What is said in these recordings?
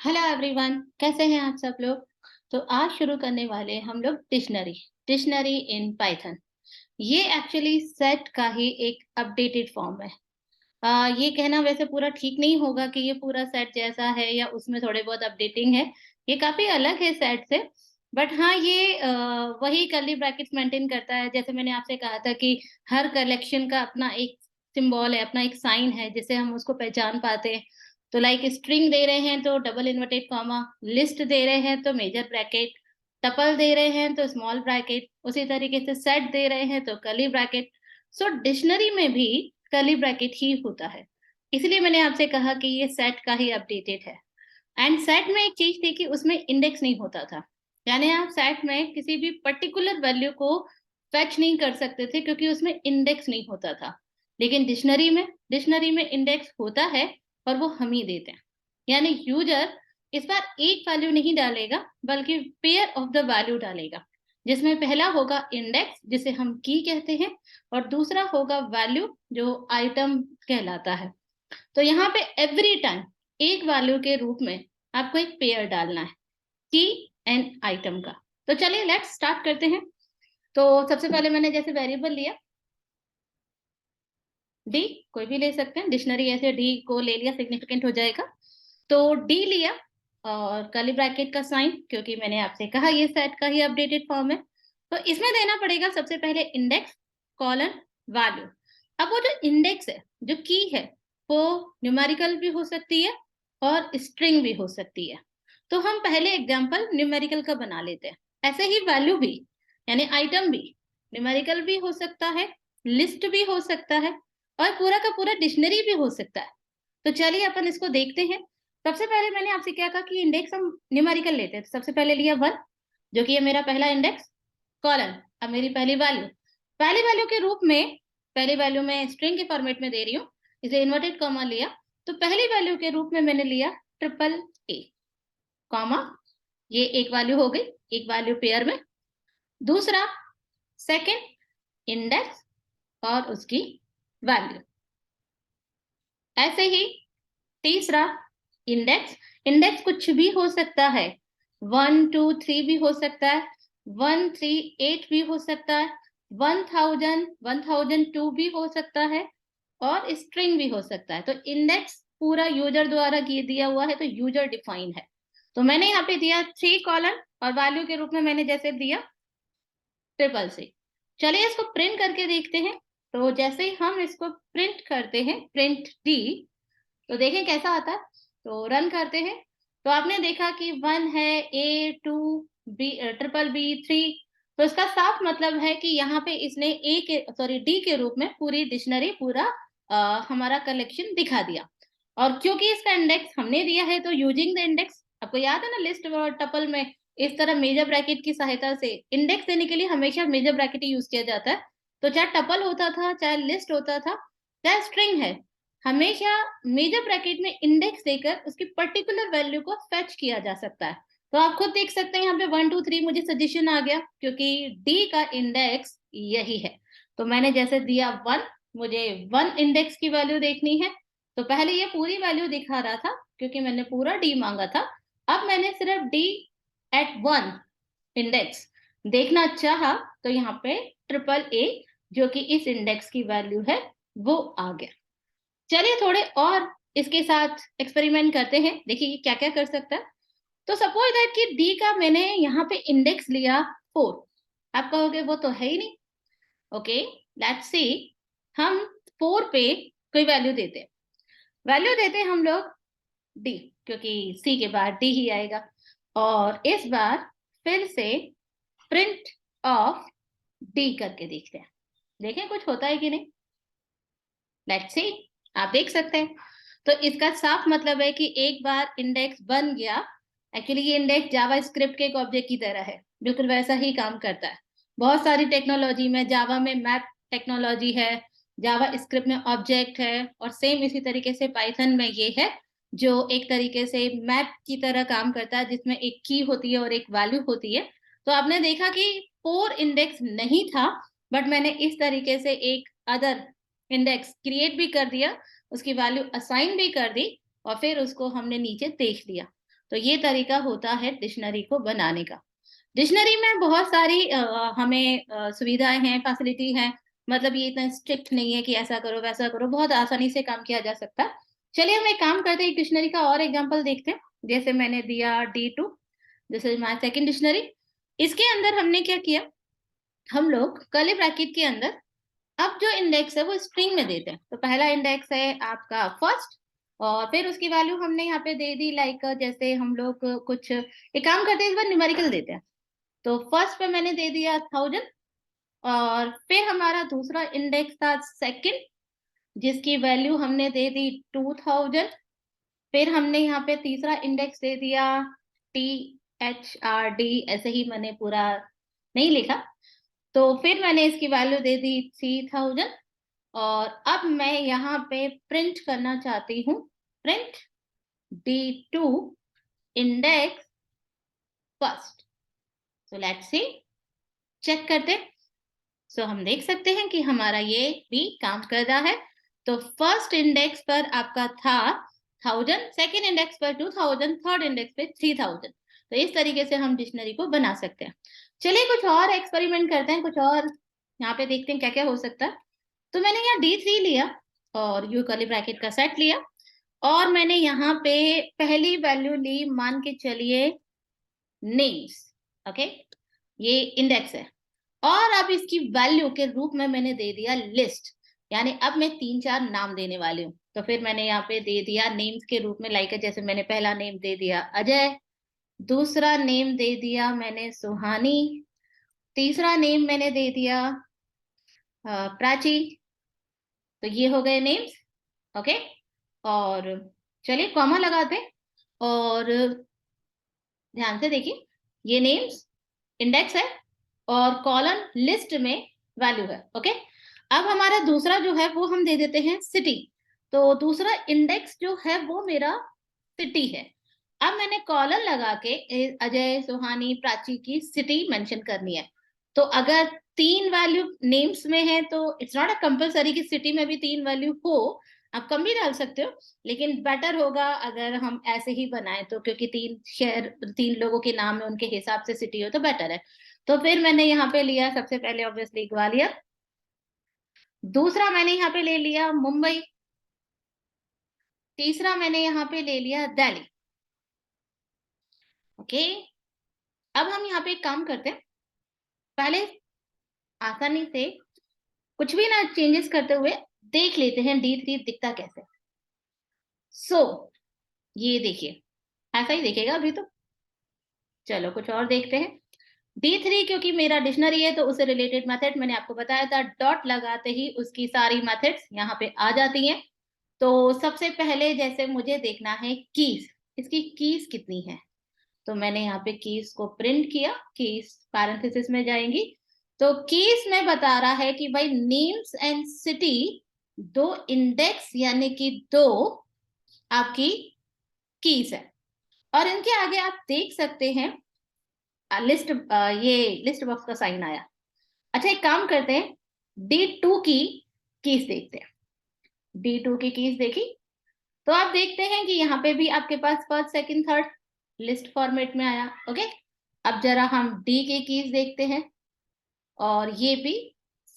Hello everyone, कैसे हैं आप सब लोग। तो आज शुरू करने वाले हम लोग डिक्शनरी इन पाइथन। ये एक्चुअली सेट का ही एक अपडेटेड फॉर्म है। ये कहना वैसे पूरा ठीक नहीं होगा कि ये पूरा सेट जैसा है या उसमें थोड़े बहुत अपडेटिंग है। ये काफी अलग है सेट से। बट हाँ, ये वही कर्ली ब्रैकेट्स मेंटेन करता है। जैसे मैंने आपसे कहा था कि हर कलेक्शन का अपना एक सिंबल है, अपना एक साइन है जिससे हम उसको पहचान पाते हैं। तो लाइक स्ट्रिंग दे रहे हैं तो डबल इन्वर्टेड कॉमा, लिस्ट दे रहे हैं तो मेजर ब्रैकेट, टपल दे रहे हैं तो स्मॉल ब्रैकेट, उसी तरीके से सेट दे रहे हैं तो कर्ली ब्रैकेट। सो डिक्शनरी में भी कर्ली ब्रैकेट ही होता है। इसलिए मैंने आपसे कहा कि ये सेट का ही अपडेटेड है। एंड सेट में एक चीज थी कि उसमें इंडेक्स नहीं होता था। यानी आप सेट में किसी भी पर्टिकुलर वैल्यू को फेच नहीं कर सकते थे क्योंकि उसमें इंडेक्स नहीं होता था। लेकिन डिक्शनरी में इंडेक्स होता है और वो हम ही देते हैं। यानी यूजर इस बार एक वैल्यू नहीं डालेगा बल्कि पेयर ऑफ द वैल्यू डालेगा, जिसमें पहला होगा इंडेक्स जिसे हम की कहते हैं और दूसरा होगा वैल्यू जो आइटम कहलाता है। तो यहाँ पे एवरी टाइम एक वैल्यू के रूप में आपको एक पेयर डालना है, की एंड आइटम का। तो चलिए लेट्स स्टार्ट करते हैं। तो सबसे पहले मैंने जैसे वेरिएबल लिया डी, कोई भी ले सकते हैं, डिक्शनरी ऐसे डी को ले लिया सिग्निफिकेंट हो जाएगा। तो डी लिया और कर्ली ब्रैकेट का साइन, क्योंकि मैंने आपसे कहा ये सेट का ही अपडेटेड फॉर्म है। तो इसमें देना पड़ेगा सबसे पहले इंडेक्स कॉलन वैल्यू। अब वो जो इंडेक्स है, जो की है, वो न्यूमेरिकल भी हो सकती है और स्ट्रिंग भी हो सकती है। तो हम पहले एग्जांपल न्यूमेरिकल का बना लेते हैं। ऐसे ही वैल्यू भी, यानी आइटम भी न्यूमेरिकल भी हो सकता है, लिस्ट भी हो सकता है और पूरा का पूरा डिक्शनरी भी हो सकता है। तो चलिए अपन इसको देखते हैं। सबसे पहले मैंने आपसे क्या कहा कि इंडेक्स हम न्यूमेरिकल लेते हैं। तो सबसे पहले लिया 1, जो कि ये मेरा पहला इंडेक्स, कॉलन। अब मेरी पहली वैल्यू के रूप में, पहली वैल्यू में स्ट्रिंग के फॉर्मेट में दे रही हूँ, इसे इन्वर्टेड कॉमा लिया। तो पहली वैल्यू के रूप में मैंने लिया ट्रिपल ए कॉमा, ये एक वैल्यू हो गई, एक वैल्यू पेयर में। दूसरा सेकंड इंडेक्स और उसकी वैल्यू। ऐसे ही तीसरा इंडेक्स, इंडेक्स कुछ भी हो सकता है, 1 2 3 भी हो सकता है, 1 3 8 भी हो सकता है, 1000 1002 भी हो सकता है और स्ट्रिंग भी हो सकता है। तो इंडेक्स पूरा यूजर द्वारा दिया हुआ है, तो यूजर डिफाइन है। तो मैंने यहाँ पे दिया 3 कॉलन और वैल्यू के रूप में मैंने जैसे दिया ट्रिपल सी। चलिए इसको प्रिंट करके देखते हैं। तो जैसे ही हम इसको प्रिंट करते हैं, प्रिंट डी, तो देखें कैसा आता है। तो रन करते हैं। तो आपने देखा कि 1 है, ए 2 बी, ट्रिपल बी 3। तो इसका साफ मतलब है कि यहाँ पे इसने ए के, सॉरी, डी के रूप में पूरी डिक्शनरी, पूरा हमारा कलेक्शन दिखा दिया। और क्योंकि इसका इंडेक्स हमने दिया है, तो यूजिंग द इंडेक्स, आपको याद है ना लिस्ट और टपल में इस तरह मेजर ब्रैकेट की सहायता से इंडेक्स देने के लिए हमेशा मेजर ब्रैकेट ही यूज किया जाता है। तो चाहे टपल होता था, चाहे लिस्ट होता था, चाहे स्ट्रिंग है, हमेशा मेजर ब्रैकेट में इंडेक्स देकर उसकी पर्टिकुलर वैल्यू को फेच किया जा सकता है। तो आप खुद देख सकते हैं यहाँ पे 1 2 3 मुझे सजेशन आ गया क्योंकि डी का इंडेक्स यही है। तो मैंने जैसे दिया 1, मुझे 1 इंडेक्स की वैल्यू देखनी है। तो पहले ये पूरी वैल्यू दिखा रहा था क्योंकि मैंने पूरा डी मांगा था। अब मैंने सिर्फ डी एट 1 इंडेक्स देखना चाहा, तो यहाँ पे ट्रिपल ए, जो कि इस इंडेक्स की वैल्यू है, वो आ गया। चलिए थोड़े और इसके साथ एक्सपेरिमेंट करते हैं, देखिए ये क्या क्या कर सकता है। तो सपोज दैट कि डी का मैंने यहाँ पे इंडेक्स लिया 4। आप कहोगे वो तो है ही नहीं। ओके, लेट्स सी, हम 4 पे कोई वैल्यू देते हैं। वैल्यू देते हैं हम लोग डी, क्योंकि सी के बाद डी ही आएगा। और इस बार फिर से प्रिंट ऑफ डी करके देखते हैं, देखें कुछ होता है कि नहीं। लेट्स सी, आप देख सकते हैं। तो इसका साफ मतलब है कि एक बार इंडेक्स बन गया। एक्चुअली ये इंडेक्स जावा स्क्रिप्ट के एक ऑब्जेक्ट की तरह है, बिल्कुल वैसा ही काम करता है। बहुत सारी टेक्नोलॉजी में, जावा में मैप टेक्नोलॉजी है, जावा स्क्रिप्ट में ऑब्जेक्ट है, और सेम इसी तरीके से पाइथन में ये है, जो एक तरीके से मैप की तरह काम करता है, जिसमें एक की होती है और एक वैल्यू होती है। तो आपने देखा कि 4 इंडेक्स नहीं था, बट मैंने इस तरीके से एक अदर इंडेक्स क्रिएट भी कर दिया, उसकी वैल्यू असाइन भी कर दी और फिर उसको हमने नीचे देख लिया। तो ये तरीका होता है डिक्शनरी को बनाने का। डिक्शनरी में बहुत सारी हमें सुविधाएं हैं, फैसिलिटी है, मतलब ये इतना स्ट्रिक्ट नहीं है कि ऐसा करो वैसा करो, बहुत आसानी से काम किया जा सकता है। चलिए हम एक काम करते हैं, एक डिक्शनरी का और एग्जांपल देखते हैं। जैसे मैंने दिया D2, this is my second dictionary. इसके अंदर हमने क्या किया, हम लोग कर्ली ब्रैकेट के अंदर अब जो इंडेक्स है वो स्ट्रिंग में देते हैं। तो पहला इंडेक्स है आपका फर्स्ट, और फिर उसकी वैल्यू हमने यहाँ पे दे दी, लाइक जैसे हम लोग कुछ एक काम करते हैं, इस बार न्यूमेरिकल देते हैं। तो फर्स्ट पे मैंने दे दिया 1000, और फिर हमारा दूसरा इंडेक्स था सेकंड, जिसकी वैल्यू हमने दे दी 2000। फिर हमने यहाँ पे तीसरा इंडेक्स दे दिया THRD, ऐसे ही मैंने पूरा नहीं लिखा। तो फिर मैंने इसकी वैल्यू दे दी 3000, और अब मैं यहाँ पे प्रिंट करना चाहती हूँ, print D2 index first. So let's see, check करते। सो हम देख सकते हैं कि हमारा ये भी काम कर रहा है। तो फर्स्ट इंडेक्स पर आपका था 1000, सेकेंड इंडेक्स पर 2000, थर्ड इंडेक्स पे 3000। तो इस तरीके से हम डिक्शनरी को बना सकते हैं। चलिए कुछ और एक्सपेरिमेंट करते हैं, कुछ और यहाँ पे देखते हैं क्या क्या हो सकता है। तो मैंने यहाँ D3 लिया और यू कर्ली ब्रैकेट का सेट लिया, और मैंने यहाँ पे पहली वैल्यू ली, मान के चलिए नेम्स। ओके, ये इंडेक्स है, और अब इसकी वैल्यू के रूप में मैंने दे दिया लिस्ट, यानी अब मैं 3-4 नाम देने वाली हूँ। तो फिर मैंने यहाँ पे दे दिया नेम्स के रूप में, लाइक जैसे मैंने पहला नेम दे दिया अजय, दूसरा नेम दे दिया मैंने सुहानी, तीसरा नेम मैंने दे दिया प्राची। तो ये हो गए नेम्स। ओके, और चलिए कॉमा लगाते हैं, और ध्यान से देखिए, ये नेम्स इंडेक्स है और कॉलन लिस्ट में वैल्यू है। ओके, अब हमारा दूसरा जो है वो हम दे देते हैं सिटी। तो दूसरा इंडेक्स जो है वो मेरा सिटी है। अब मैंने कॉलन लगा के अजय, सुहानी, प्राची की सिटी मेंशन करनी है। तो अगर 3 वैल्यू नेम्स में है तो इट्स नॉट अ कंपलसरी कि सिटी में भी 3 वैल्यू हो, आप कम भी डाल सकते हो, लेकिन बेटर होगा अगर हम ऐसे ही बनाएं, तो क्योंकि 3 शहर, 3 लोगों के नाम है, उनके हिसाब से सिटी हो तो बेटर है। तो फिर मैंने यहाँ पे लिया सबसे पहले ऑब्वियसली ग्वालियर, दूसरा मैंने यहाँ पे ले लिया मुंबई, तीसरा मैंने यहाँ पे ले लिया दिल्ली। ओके, अब हम यहाँ पे एक काम करते हैं, पहले आसानी से कुछ भी ना चेंजेस करते हुए देख लेते हैं D3 दिखता कैसे। सो ये देखिए, ऐसा ही दिखेगा अभी तो। चलो कुछ और देखते हैं। D3 क्योंकि मेरा डिक्शनरी है तो उससे रिलेटेड मेथड मैंने आपको बताया था, डॉट लगाते ही उसकी सारी मेथड्स यहाँ पे आ जाती हैं। तो सबसे पहले जैसे मुझे देखना है कीज, इसकी कीज कितनी है, तो मैंने यहाँ पे कीज को प्रिंट किया, कीज पैरेंथेसिस में जाएंगी। तो कीज में बता रहा है कि भाई नेम्स एंड सिटी 2 इंडेक्स यानी कि 2 आपकी कीज है, और इनके आगे आप देख सकते हैं लिस्ट, ये लिस्ट बॉक्स का साइन आया। अच्छा एक काम करते हैं, D2 की कीज देखते हैं। D2 की कीज देखी तो आप देखते हैं कि यहाँ पे भी आपके पास first, second, third list format में आया। ओके, अब जरा हम D के कीज देखते हैं, और ये भी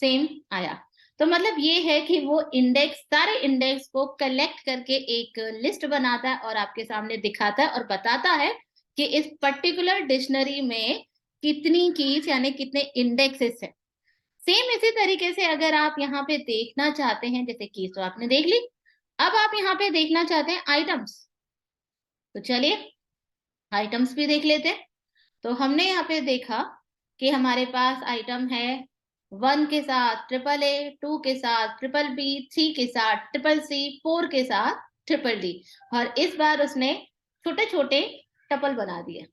सेम आया। तो मतलब ये है कि वो इंडेक्स, सारे इंडेक्स को कलेक्ट करके एक लिस्ट बनाता है और आपके सामने दिखाता है और बताता है कि इस पर्टिकुलर डिक्शनरी में कितनी कीज यानी कितने इंडेक्सेस है। सेम इसी तरीके से अगर आप यहाँ पे देखना चाहते हैं, जैसे कीज तो आपने देख ली, अब आप यहाँ पे देखना चाहते हैं आइटम्स, तो चलिए आइटम्स भी देख लेते हैं। तो हमने यहाँ पे देखा कि हमारे पास आइटम है 1 के साथ AAA, 2 के साथ BBB, 3 के साथ CCC, 4 के साथ DDD, और इस बार उसने छोटे छोटे टपल बना दिए।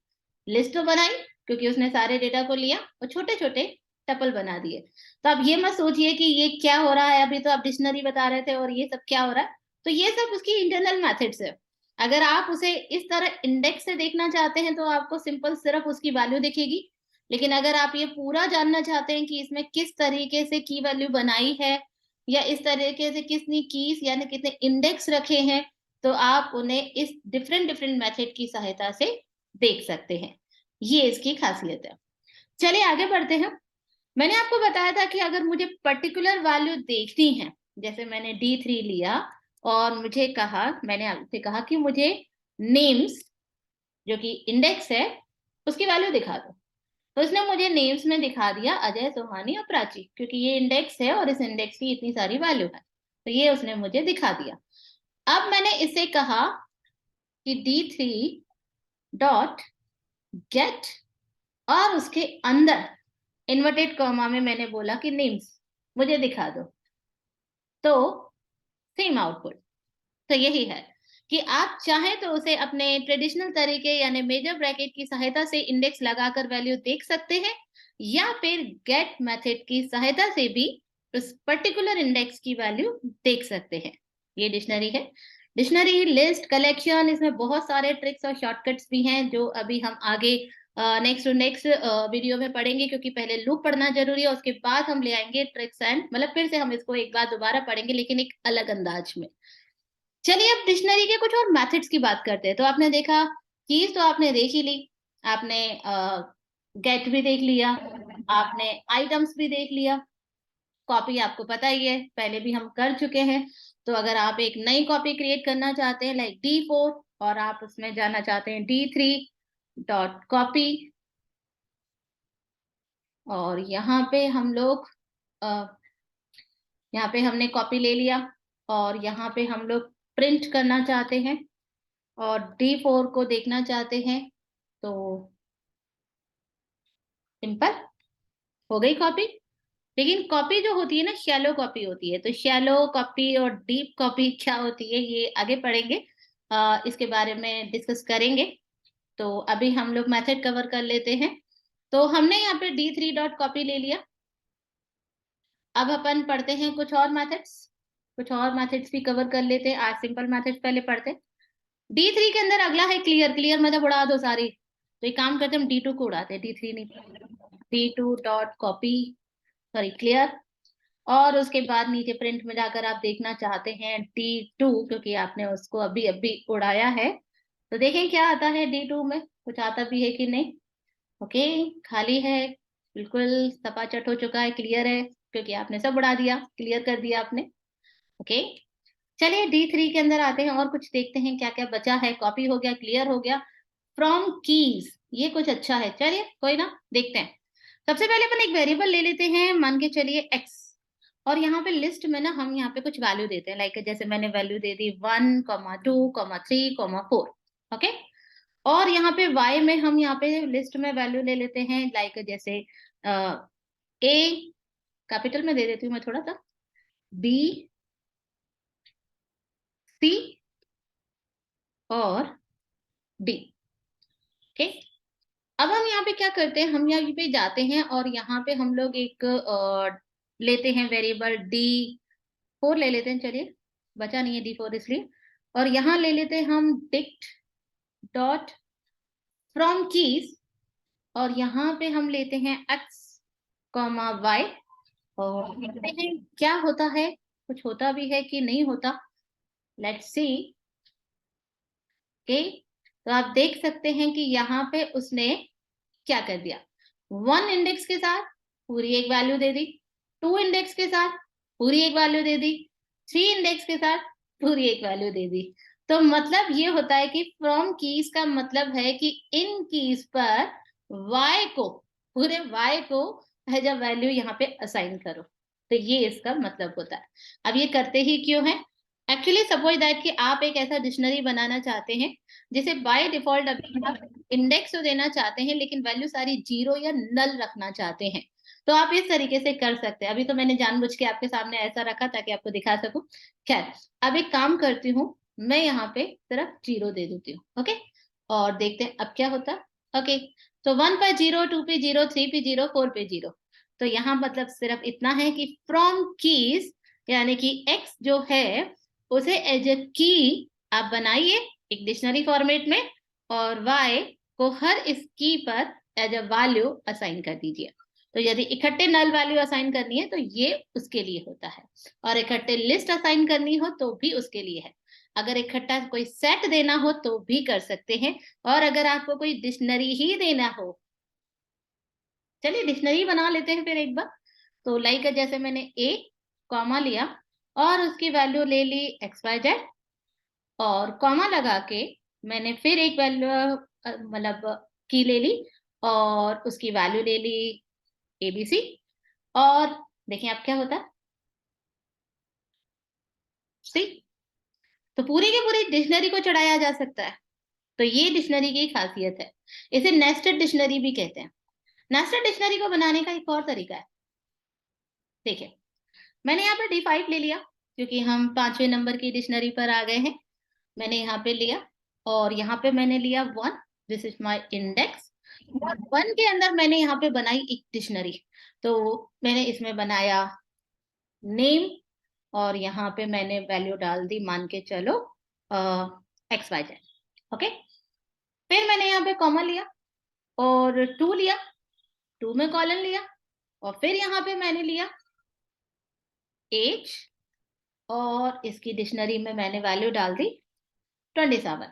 लिस्ट तो बनाई क्योंकि उसने सारे डेटा को लिया, और छोटे छोटे टपल बना दिए। तो अब ये मत सोचिए कि ये क्या हो रहा है, अभी तो आप डिक्शनरी बता रहे थे और ये सब क्या हो रहा है। तो ये सब उसकी इंटरनल मेथड्स है। अगर आप उसे इस तरह इंडेक्स से देखना चाहते हैं तो आपको सिंपल सिर्फ उसकी वैल्यू दिखेगी, लेकिन अगर आप ये पूरा जानना चाहते हैं कि इसमें किस तरीके से की वैल्यू बनाई है, या इस तरीके से कितनी कीज यानी कितने इंडेक्स रखे हैं, तो आप उन्हें इस डिफरेंट डिफरेंट मेथड की सहायता से देख सकते हैं। ये इसकी खासियत है। चलिए आगे बढ़ते हैं। मैंने आपको बताया था कि अगर मुझे पर्टिकुलर वैल्यू देखनी है, जैसे मैंने D3 लिया और मुझे कहा, मैंने आपसे कहा कि मुझे नेम्स जो कि इंडेक्स है उसकी वैल्यू दिखा दो, तो इसने मुझे नेम्स में दिखा दिया अजय, सोहानी और प्राची, क्योंकि ये इंडेक्स है और इस इंडेक्स की इतनी सारी वैल्यू है, तो ये उसने मुझे दिखा दिया। अब मैंने इसे कहा कि D3 डॉट गेट, और उसके अंदर इन्वर्टेड कॉमा में मैंने बोला कि नेम्स मुझे दिखा दो, तो सेम आउटपुट। तो यही है कि आप चाहें तो उसे अपने ट्रेडिशनल तरीके यानी मेजर ब्रैकेट की सहायता से इंडेक्स लगाकर वैल्यू देख सकते हैं, या फिर गेट मेथड की सहायता से भी उस पर्टिकुलर इंडेक्स की वैल्यू देख सकते हैं। ये डिक्शनरी है। डिक्शनरी, लिस्ट, कलेक्शन, इसमें बहुत सारे ट्रिक्स और शॉर्टकट्स भी हैं जो अभी हम आगे नेक्स्ट वीडियो में पढ़ेंगे, क्योंकि पहले लूप पढ़ना जरूरी है, उसके बाद हम ले आएंगे ट्रिक्स एंड, मतलब फिर से हम इसको एक बार दोबारा पढ़ेंगे लेकिन एक अलग अंदाज में। चलिए अब डिक्शनरी के कुछ और मेथड्स की बात करते हैं। तो आपने देखा कीज तो आपने देख ही ली, आपने गेट भी देख लिया, आपने आइटम्स भी देख लिया, कॉपी आपको पता ही है, पहले भी हम कर चुके हैं। तो अगर आप एक नई कॉपी क्रिएट करना चाहते हैं लाइक D4 और आप उसमें जाना चाहते हैं D3 डॉट कॉपी, और यहाँ पे हम लोग यहाँ पे हमने कॉपी ले लिया और यहाँ पे हम लोग प्रिंट करना चाहते हैं और D4 को देखना चाहते हैं, तो सिंपल हो गई कॉपी। लेकिन कॉपी जो होती है ना, शैलो कॉपी होती है, तो शैलो कॉपी और डीप कॉपी क्या होती है ये आगे पढ़ेंगे, इसके बारे में डिस्कस करेंगे। तो अभी हम लोग मेथड कवर कर लेते हैं। तो हमने यहाँ पे D3 डॉट कॉपी ले लिया। अब अपन पढ़ते हैं कुछ और मेथड्स भी कवर कर लेते हैं। आज सिंपल मेथड्स पहले पढ़ते हैं। D3 के अंदर अगला है क्लियर। क्लियर मतलब उड़ा दो सारी, तो एक काम करते हैं हम D2 को उड़ाते हैं, D3 नहीं। D2 dot copy, sorry clear, और उसके बाद नीचे प्रिंट में जाकर आप देखना चाहते हैं D2, क्योंकि आपने उसको अभी अभी उड़ाया है, तो देखें क्या आता है D2 में, कुछ आता भी है कि नहीं। ओके, खाली है, बिल्कुल सपाचट हो चुका है, क्लियर है, क्योंकि आपने सब उड़ा दिया, क्लियर कर दिया आपने। ओके, चलिए D3 के अंदर आते हैं और कुछ देखते हैं क्या क्या बचा है। कॉपी हो गया, क्लियर हो गया, फ्रॉम कीज, ये कुछ अच्छा है, चलिए कोई ना, देखते हैं। सबसे पहले अपन एक वेरिएबल ले लेते हैं, मान के चलिए x, और यहाँ पे लिस्ट में ना हम यहाँ पे कुछ वैल्यू देते हैं, लाइक जैसे मैंने वैल्यू दे दी 1, 2, 3, 4। ओके, और यहाँ पे y में हम यहाँ पे लिस्ट में वैल्यू ले लेते हैं, लाइक जैसे a कैपिटल में दे देती हूँ मैं थोड़ा सा, b, c और d। ओके, अब हम यहाँ पे क्या करते हैं, हम यहाँ पे जाते हैं और यहाँ पे हम लोग एक लेते हैं वेरिएबल D4 ले लेते हैं, चलिए बचा नहीं है D4 इसलिए, और यहाँ ले लेते हैं हम dict डॉट फ्रॉम कीज, और यहाँ पे हम लेते हैं x कॉमा y, और देखते हैं क्या होता है, कुछ होता भी है कि नहीं होता, लेट्स सी। ओके, तो आप देख सकते हैं कि यहाँ पे उसने क्या कर दिया, 1 इंडेक्स के साथ पूरी एक वैल्यू दे दी, 2 इंडेक्स के साथ पूरी एक वैल्यू दे दी, 3 इंडेक्स के साथ पूरी एक वैल्यू दे दी। तो मतलब ये होता है कि फ्रॉम कीज का मतलब है कि इन कीज पर y को, पूरे y को एज अ वैल्यू यहाँ पे असाइन करो, तो ये इसका मतलब होता है। अब ये करते ही क्यों है, एक्चुअली सपोज दैट कि आप एक ऐसा डिक्शनरी बनाना चाहते हैं जिसे बाय डिफॉल्ट अभी आप इंडेक्स तो देना चाहते हैं लेकिन वैल्यू सारी 0 या नल रखना चाहते हैं, तो आप इस तरीके से कर सकते हैं। अभी तो मैंने जानबूझ के आपके सामने ऐसा रखा ताकि आपको दिखा सकूं। खैर, अब एक काम करती हूँ, मैं यहाँ पे सिर्फ 0 दे देती हूँ। ओके, और देखते हैं अब क्या होता है। ओके, तो 1 पर 0, 2 पे 0, 3 पे 0, 4 पे 0। तो यहाँ मतलब सिर्फ इतना है कि फ्रॉम कीज, यानी कि x जो है उसे एज ए की आप बनाइए एक डिक्शनरी फॉर्मेट में, और y को हर इस की पर एज अ वैल्यू असाइन कर दीजिए। तो यदि इकट्ठे नल वैल्यू असाइन करनी है तो ये उसके लिए होता है, और इकट्ठे लिस्ट असाइन करनी हो तो भी उसके लिए है। अगर इकट्ठा कोई सेट देना हो तो भी कर सकते हैं, और अगर आपको कोई डिक्शनरी ही देना हो, चलिए डिक्शनरी बना लेते हैं फिर एक बार। तो लाइक जैसे मैंने ए कॉमा लिया और उसकी वैल्यू ले ली XYZ, और कॉमा लगा के मैंने फिर एक वैल्यू मतलब की ले ली और उसकी वैल्यू ले ली ABC। और देखिए अब क्या होता है, सी, तो पूरी की पूरी डिक्शनरी को चढ़ाया जा सकता है। तो ये डिक्शनरी की खासियत है, इसे नेस्टेड डिक्शनरी भी कहते हैं। नेस्टेड डिक्शनरी को बनाने का एक और तरीका है, देखिए मैंने यहाँ पे D5 ले लिया क्योंकि हम 5वें नंबर की डिक्शनरी पर आ गए हैं। मैंने यहाँ पे लिया और यहाँ पे मैंने लिया 1, दिस इज माय इंडेक्स, और 1 के अंदर मैंने यहाँ पे बनाई एक डिक्शनरी। तो मैंने इसमें बनाया नेम और यहाँ पे मैंने वैल्यू डाल दी, मान के चलो XYZ। ओके, फिर मैंने यहाँ पे कॉमा लिया और 2 लिया, 2 में कॉलन लिया, और फिर यहाँ पे मैंने लिया एज और इसकी डिक्शनरी में मैंने वैल्यू डाल दी 27।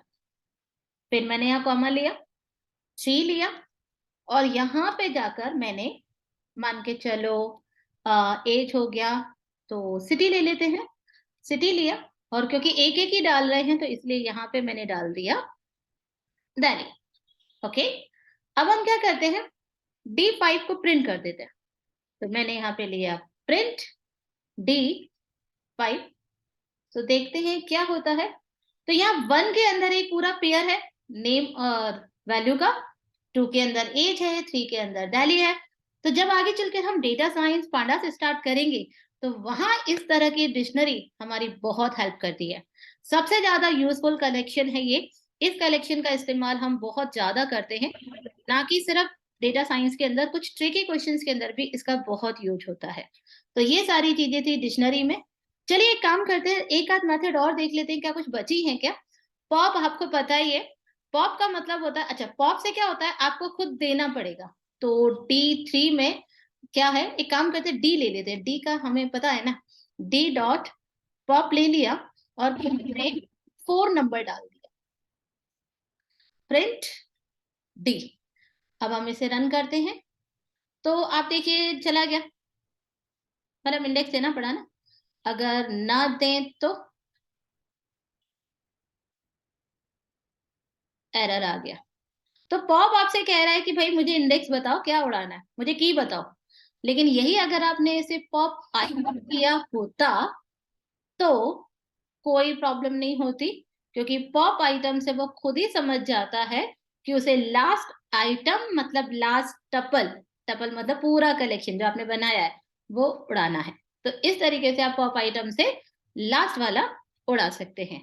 फिर मैंने यहाँ कॉमा लिया, 3 लिया, और यहाँ पे जाकर मैंने मान के चलो एज हो गया तो सिटी ले लेते हैं, सिटी लिया, और क्योंकि एक एक ही डाल रहे हैं तो इसलिए यहाँ पे मैंने डाल दिया दिल्ली। ओके, अब हम क्या करते हैं, D5 को प्रिंट कर देते हैं। तो मैंने यहाँ पे लिया प्रिंट D5, तो देखते हैं क्या होता है। तो यहाँ 1 के अंदर एक पूरा पेयर है नेम और वैल्यू का, 2 के अंदर एज है, 3 के अंदर दिल्ली है। तो जब आगे चलकर हम डेटा साइंस पांडा से स्टार्ट करेंगे तो वहां इस तरह की डिक्शनरी हमारी बहुत हेल्प करती है। सबसे ज्यादा यूजफुल कलेक्शन है ये, इस कलेक्शन का इस्तेमाल हम बहुत ज्यादा करते हैं, ना कि सिर्फ डेटा साइंस के अंदर, कुछ ट्रिकी क्वेश्चंस के अंदर भी इसका बहुत यूज होता है। तो ये सारी चीजें थी डिक्शनरी में। चलिए एक काम करते हैं, एक आध मेथड और देख लेते हैं, क्या कुछ बची है क्या। पॉप आपको पता ही है, पॉप का मतलब होता है, अच्छा पॉप से क्या होता है आपको खुद देना पड़ेगा। तो D3 में क्या है, एक काम करते हैं डी ले लेते हैं, डी का हमें पता है ना, D डॉट पॉप ले लिया और हमने 4 नंबर डाल दिया, प्रिंट D। अब हम इसे रन करते हैं तो आप देखिए चला गया, मतलब इंडेक्स देना पड़ा ना, अगर ना दें तो एरर आ गया। तो पॉप आपसे कह रहा है कि भाई मुझे इंडेक्स बताओ, क्या उड़ाना है, मुझे की बताओ। लेकिन यही अगर आपने इसे पॉप आइटम किया होता तो कोई प्रॉब्लम नहीं होती, क्योंकि पॉप आइटम से वो खुद ही समझ जाता है कि उसे लास्ट आइटम मतलब लास्ट टपल, टपल मतलब पूरा कलेक्शन जो आपने बनाया है वो उड़ाना है। तो इस तरीके से आप पॉप आइटम से लास्ट वाला उड़ा सकते हैं।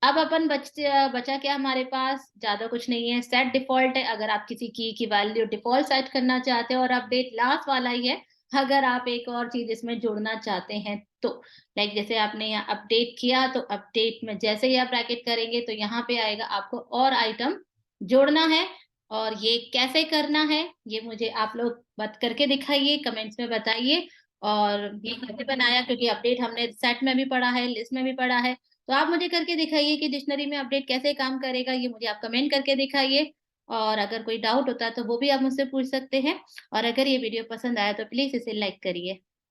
अब अपन बचा क्या हमारे पास, ज्यादा कुछ नहीं है, सेट डिफॉल्ट है। अगर आप किसी की वैल्यू डिफॉल्ट सेट करना चाहते हैं और अपडेट लास्ट वाला ही है, अगर आप एक और चीज इसमें जोड़ना चाहते हैं तो लाइक जैसे आपने यहाँ अपडेट किया, तो अपडेट में जैसे ही आप ब्रैकेट करेंगे तो यहाँ पे आएगा आपको और आइटम जोड़ना है। और ये कैसे करना है ये मुझे आप लोग बात करके दिखाइए, कमेंट्स में बताइए। और ये कैसे बनाया, क्योंकि अपडेट हमने सेट में भी पढ़ा है, लिस्ट में भी पढ़ा है, तो आप मुझे करके दिखाइए कि डिक्शनरी में अपडेट कैसे काम करेगा, ये मुझे आप कमेंट करके दिखाइए। और अगर कोई डाउट होता है तो वो भी आप मुझसे पूछ सकते हैं। और अगर ये वीडियो पसंद आया तो प्लीज इसे लाइक करिए।